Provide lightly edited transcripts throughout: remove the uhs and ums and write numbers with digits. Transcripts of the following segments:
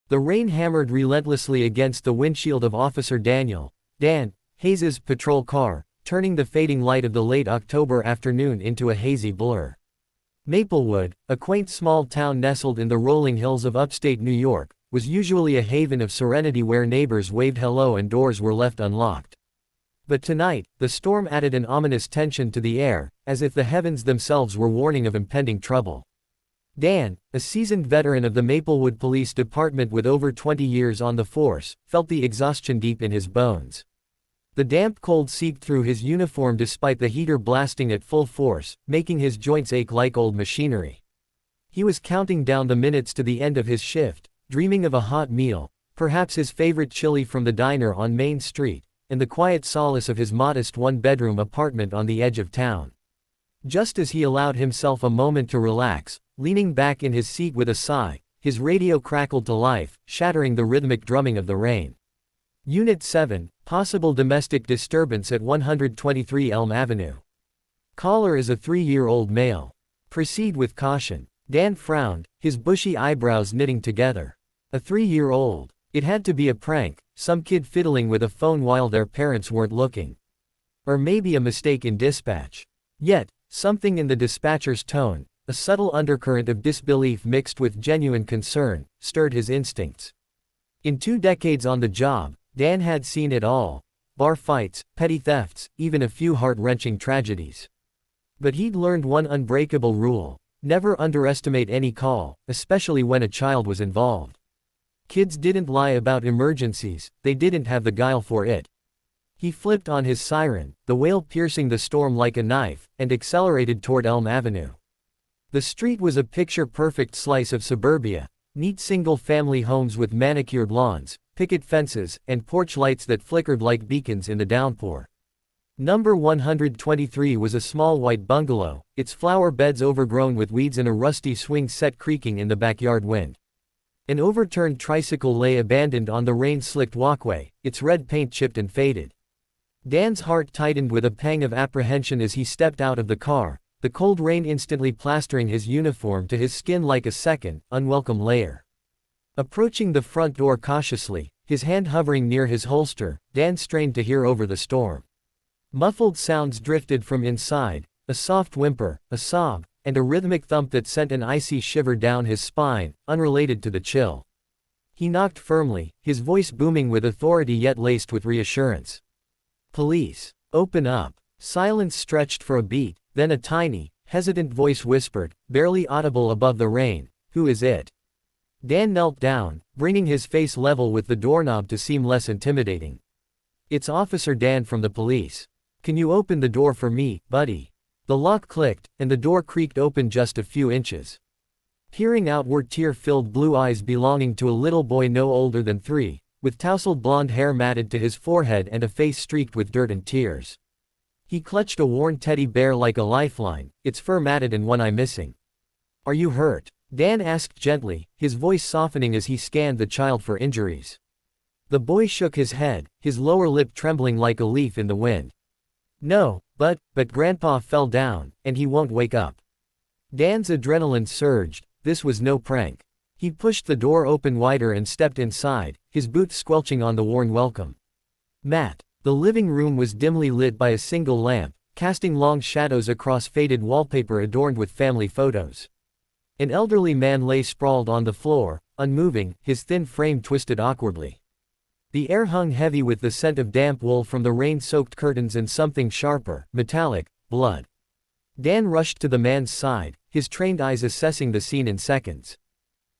The rain hammered relentlessly against the windshield of Officer Dan Hayes's patrol car, turning the fading light of the late October afternoon into a hazy blur. Maplewood, a quaint small town nestled in the rolling hills of upstate New York, was usually a haven of serenity where neighbors waved hello and doors were left unlocked. But tonight, the storm added an ominous tension to the air, as if the heavens themselves were warning of impending trouble. Dan, a seasoned veteran of the Maplewood Police Department with over 20 years on the force, felt the exhaustion deep in his bones. The damp cold seeped through his uniform despite the heater blasting at full force, making his joints ache like old machinery. He was counting down the minutes to the end of his shift, dreaming of a hot meal, perhaps his favorite chili from the diner on Main Street, and the quiet solace of his modest one-bedroom apartment on the edge of town. Just as he allowed himself a moment to relax, leaning back in his seat with a sigh, his radio crackled to life, shattering the rhythmic drumming of the rain. Unit 7, possible domestic disturbance at 123 Elm Avenue. Caller is a 3-year-old male. Proceed with caution. Dan frowned, his bushy eyebrows knitting together. A 3-year-old. It had to be a prank, some kid fiddling with a phone while their parents weren't looking. Or maybe a mistake in dispatch. Yet, something in the dispatcher's tone, a subtle undercurrent of disbelief mixed with genuine concern, stirred his instincts. In 2 decades on the job, Dan had seen it all: bar fights, petty thefts, even a few heart-wrenching tragedies. But he'd learned one unbreakable rule: never underestimate any call, especially when a child was involved. Kids didn't lie about emergencies, they didn't have the guile for it. He flipped on his siren, the wail piercing the storm like a knife, and accelerated toward Elm Avenue. The street was a picture-perfect slice of suburbia: neat single-family homes with manicured lawns, picket fences, and porch lights that flickered like beacons in the downpour. Number 123 was a small white bungalow, its flower beds overgrown with weeds and a rusty swing set creaking in the backyard wind. An overturned tricycle lay abandoned on the rain-slicked walkway, its red paint chipped and faded. Dan's heart tightened with a pang of apprehension as he stepped out of the car, the cold rain instantly plastering his uniform to his skin like a second, unwelcome layer. Approaching the front door cautiously, his hand hovering near his holster, Dan strained to hear over the storm. Muffled sounds drifted from inside, a soft whimper, a sob, and a rhythmic thump that sent an icy shiver down his spine, unrelated to the chill. He knocked firmly, his voice booming with authority yet laced with reassurance. "Police, open up." Silence stretched for a beat, then a tiny, hesitant voice whispered, barely audible above the rain, "Who is it?" Dan knelt down, bringing his face level with the doorknob to seem less intimidating. "It's Officer Dan from the police. Can you open the door for me, buddy?" The lock clicked, and the door creaked open just a few inches. Peering out were tear-filled blue eyes belonging to a little boy no older than 3, with tousled blonde hair matted to his forehead and a face streaked with dirt and tears. He clutched a worn teddy bear like a lifeline, its fur matted and one eye missing. "Are you hurt?" Dan asked gently, his voice softening as he scanned the child for injuries. The boy shook his head, his lower lip trembling like a leaf in the wind. "No, but Grandpa fell down, and he won't wake up." Dan's adrenaline surged. This was no prank. He pushed the door open wider and stepped inside, his boots squelching on the worn welcome mat. The living room was dimly lit by a single lamp, casting long shadows across faded wallpaper adorned with family photos. An elderly man lay sprawled on the floor, unmoving, his thin frame twisted awkwardly. The air hung heavy with the scent of damp wool from the rain-soaked curtains and something sharper, metallic: blood. Dan rushed to the man's side, his trained eyes assessing the scene in seconds.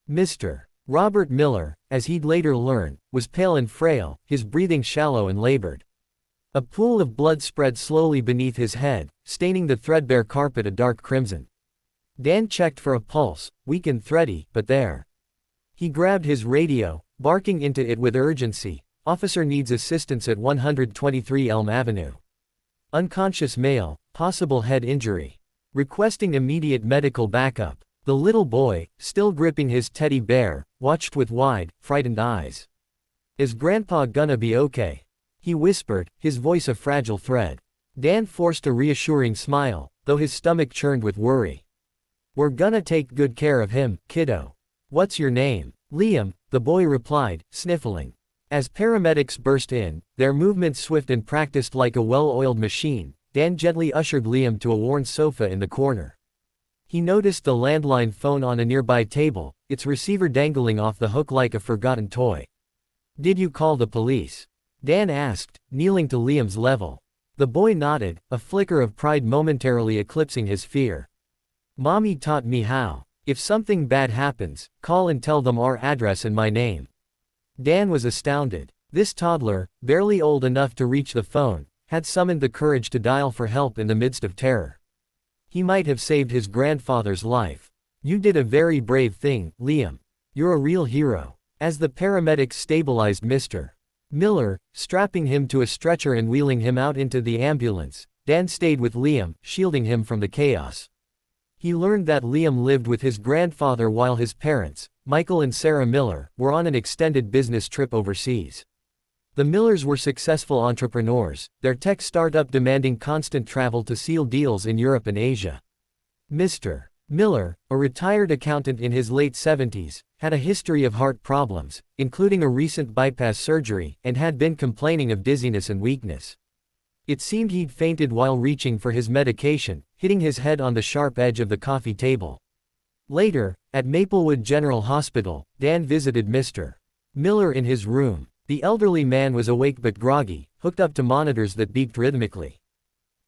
Mr. Robert Miller, as he'd later learn, was pale and frail, his breathing shallow and labored. A pool of blood spread slowly beneath his head, staining the threadbare carpet a dark crimson. Dan checked for a pulse, weak and thready, but there. He grabbed his radio, barking into it with urgency: "Officer needs assistance at 123 Elm Avenue. Unconscious male, possible head injury. Requesting immediate medical backup." The little boy, still gripping his teddy bear, watched with wide, frightened eyes. "Is Grandpa gonna be okay?" he whispered, his voice a fragile thread. Dan forced a reassuring smile, though his stomach churned with worry. "We're gonna take good care of him, kiddo. What's your name?" "Liam," the the boy replied, sniffling. As paramedics burst in, their movements swift and practiced like a well-oiled machine, Dan gently ushered Liam to a worn sofa in the corner. He noticed the landline phone on a nearby table, its receiver dangling off the hook like a forgotten toy. "Did you call the police?" Dan asked, kneeling to Liam's level. The boy nodded, a flicker of pride momentarily eclipsing his fear. "Mommy taught me how. If something bad happens, call and tell them our address and my name." Dan was astounded. This toddler, barely old enough to reach the phone, had summoned the courage to dial for help in the midst of terror. He might have saved his grandfather's life. "You did a very brave thing, Liam. You're a real hero." As the paramedics stabilized Mr. Miller, strapping him to a stretcher and wheeling him out into the ambulance, Dan stayed with Liam, shielding him from the chaos. He learned that Liam lived with his grandfather while his parents, Michael and Sarah Miller, were on an extended business trip overseas. The Millers were successful entrepreneurs, their tech startup demanding constant travel to seal deals in Europe and Asia. Mr. Miller, a retired accountant in his late 70s, had a history of heart problems, including a recent bypass surgery, and had been complaining of dizziness and weakness. It seemed he'd fainted while reaching for his medication, hitting his head on the sharp edge of the coffee table. Later, at Maplewood General Hospital, Dan visited Mr. Miller in his room. The elderly man was awake but groggy, hooked up to monitors that beeped rhythmically.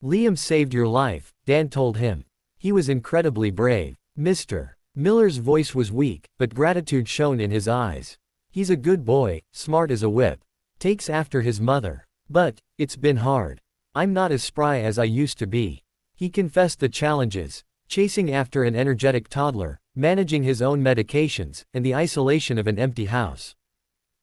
"Liam saved your life," Dan told him. "He was incredibly brave." Mr. Miller's voice was weak, but gratitude shone in his eyes. "He's a good boy, smart as a whip. Takes after his mother. But, it's been hard. I'm not as spry as I used to be." He confessed the challenges, chasing after an energetic toddler, managing his own medications, and the isolation of an empty house.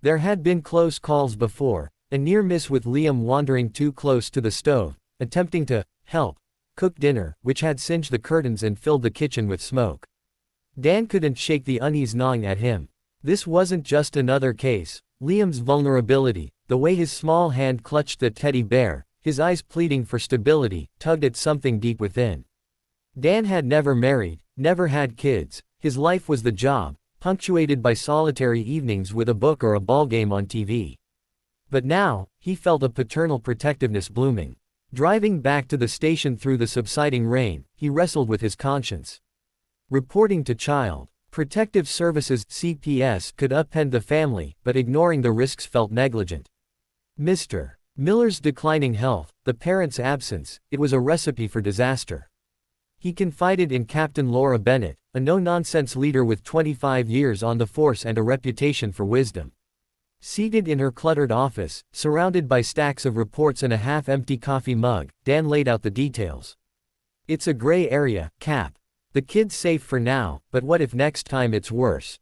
There had been close calls before, a near miss with Liam wandering too close to the stove, attempting to help cook dinner, which had singed the curtains and filled the kitchen with smoke. Dan couldn't shake the unease gnawing at him. This wasn't just another case. Liam's vulnerability, the way his small hand clutched the teddy bear, his eyes pleading for stability, tugged at something deep within. Dan had never married, never had kids. His life was the job, punctuated by solitary evenings with a book or a ballgame on TV. But now, he felt a paternal protectiveness blooming. Driving back to the station through the subsiding rain, he wrestled with his conscience. Reporting to Child Protective Services (CPS) could upend the family, but ignoring the risks felt negligent. Mr. Miller's declining health, the parents' absence, it was a recipe for disaster. He confided in Captain Laura Bennett, a no-nonsense leader with 25 years on the force and a reputation for wisdom. Seated in her cluttered office, surrounded by stacks of reports and a half-empty coffee mug, Dan laid out the details. "It's a gray area, Cap. The kid's safe for now, but what if next time it's worse?"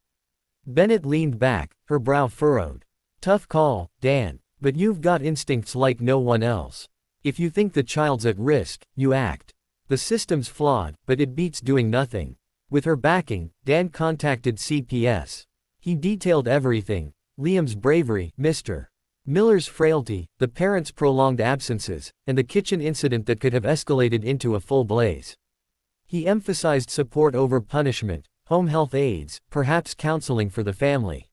Bennett leaned back, her brow furrowed. "Tough call, Dan, but you've got instincts like no one else. If you think the child's at risk, you act. The system's flawed, but it beats doing nothing." With her backing, Dan contacted CPS. He detailed everything: Liam's bravery, Mr. Miller's frailty, the parents' prolonged absences, and the kitchen incident that could have escalated into a full blaze. He emphasized support over punishment, home health aides, perhaps counseling for the family.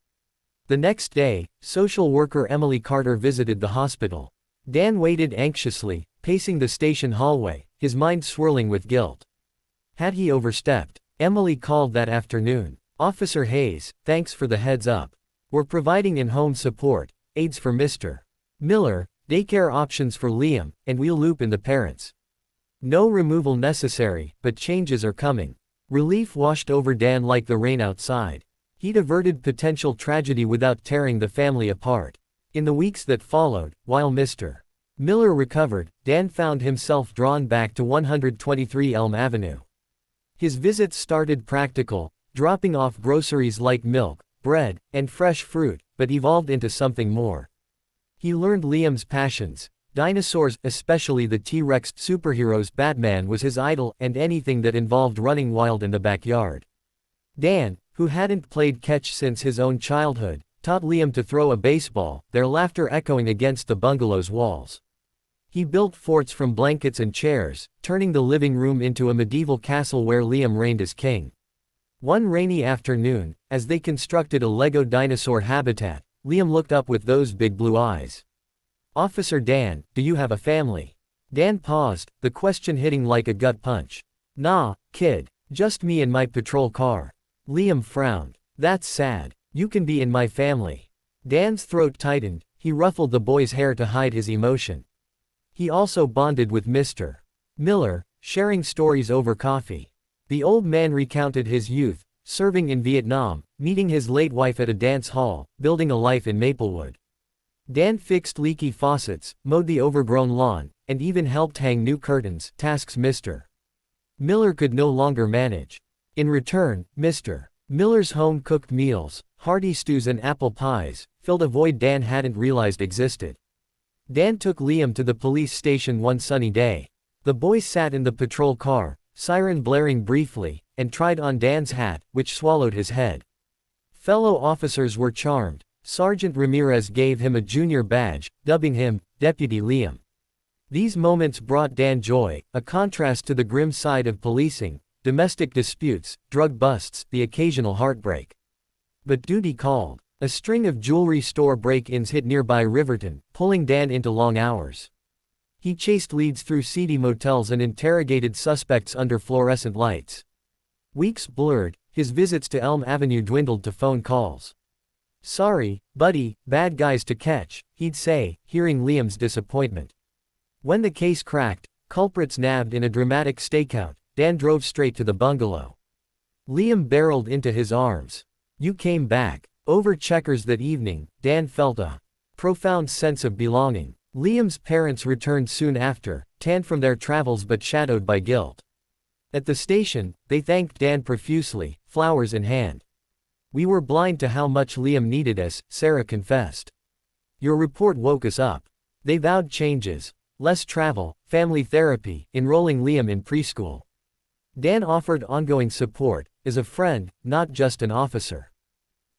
The next day, social worker Emily Carter visited the hospital. Dan waited anxiously, pacing the station hallway, his mind swirling with guilt. Had he overstepped? Emily called that afternoon. "Officer Hayes, thanks for the heads up. We're providing in-home support, aides for Mr. Miller, daycare options for Liam, and we'll loop in the parents. No removal necessary, but changes are coming." Relief washed over Dan like the rain outside. He'd averted potential tragedy without tearing the family apart. In the weeks that followed, while Mr. Miller recovered, Dan found himself drawn back to 123 Elm Avenue. His visits started practical, dropping off groceries like milk, bread, and fresh fruit, but evolved into something more. He learned Liam's passions. Dinosaurs, especially the T-Rex superheroes. Batman was his idol, and anything that involved running wild in the backyard. Dan, who hadn't played catch since his own childhood, taught Liam to throw a baseball, their laughter echoing against the bungalow's walls. He built forts from blankets and chairs, turning the living room into a medieval castle where Liam reigned as king. One rainy afternoon, as they constructed a Lego dinosaur habitat, Liam looked up with those big blue eyes. "Officer Dan, do you have a family?" Dan paused, the question hitting like a gut punch. "Nah, kid. Just me and my patrol car." Liam frowned. "That's sad. You can be in my family." Dan's throat tightened, he ruffled the boy's hair to hide his emotion. He also bonded with Mr. Miller, sharing stories over coffee. The old man recounted his youth, serving in Vietnam, meeting his late wife at a dance hall, building a life in Maplewood. Dan fixed leaky faucets, mowed the overgrown lawn, and even helped hang new curtains, tasks Mr. Miller could no longer manage. In return, Mr. Miller's home-cooked meals, hearty stews and apple pies, filled a void Dan hadn't realized existed. Dan took Liam to the police station one sunny day. The boy sat in the patrol car, siren blaring briefly, and tried on Dan's hat, which swallowed his head. Fellow officers were charmed. Sergeant Ramirez gave him a junior badge, dubbing him Deputy Liam. These moments brought Dan joy, a contrast to the grim side of policing, domestic disputes, drug busts, the occasional heartbreak. But duty called. A string of jewelry store break-ins hit nearby Riverton, pulling Dan into long hours. He chased leads through seedy motels and interrogated suspects under fluorescent lights. Weeks blurred, his visits to Elm Avenue dwindled to phone calls. "Sorry, buddy, bad guys to catch," he'd say, hearing Liam's disappointment. When the case cracked, culprits nabbed in a dramatic stakeout, Dan drove straight to the bungalow. Liam barreled into his arms. "You came back." Over checkers that evening, Dan felt a profound sense of belonging. Liam's parents returned soon after, tanned from their travels but shadowed by guilt. At the station, they thanked Dan profusely, flowers in hand. "We were blind to how much Liam needed us," Sarah confessed. "Your report woke us up." They vowed changes. Less travel, family therapy, enrolling Liam in preschool. Dan offered ongoing support, as a friend, not just an officer.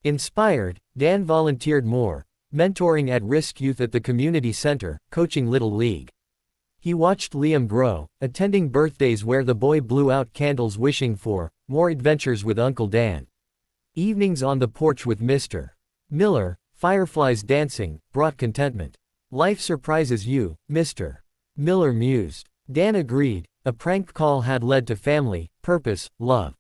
Inspired, Dan volunteered more, mentoring at-risk youth at the community center, coaching Little League. He watched Liam grow, attending birthdays where the boy blew out candles wishing for more adventures with Uncle Dan. Evenings on the porch with Mr. Miller, fireflies dancing, brought contentment. "Life surprises you, Mr. Miller mused. Dan agreed. A prank call had led to family, purpose, love.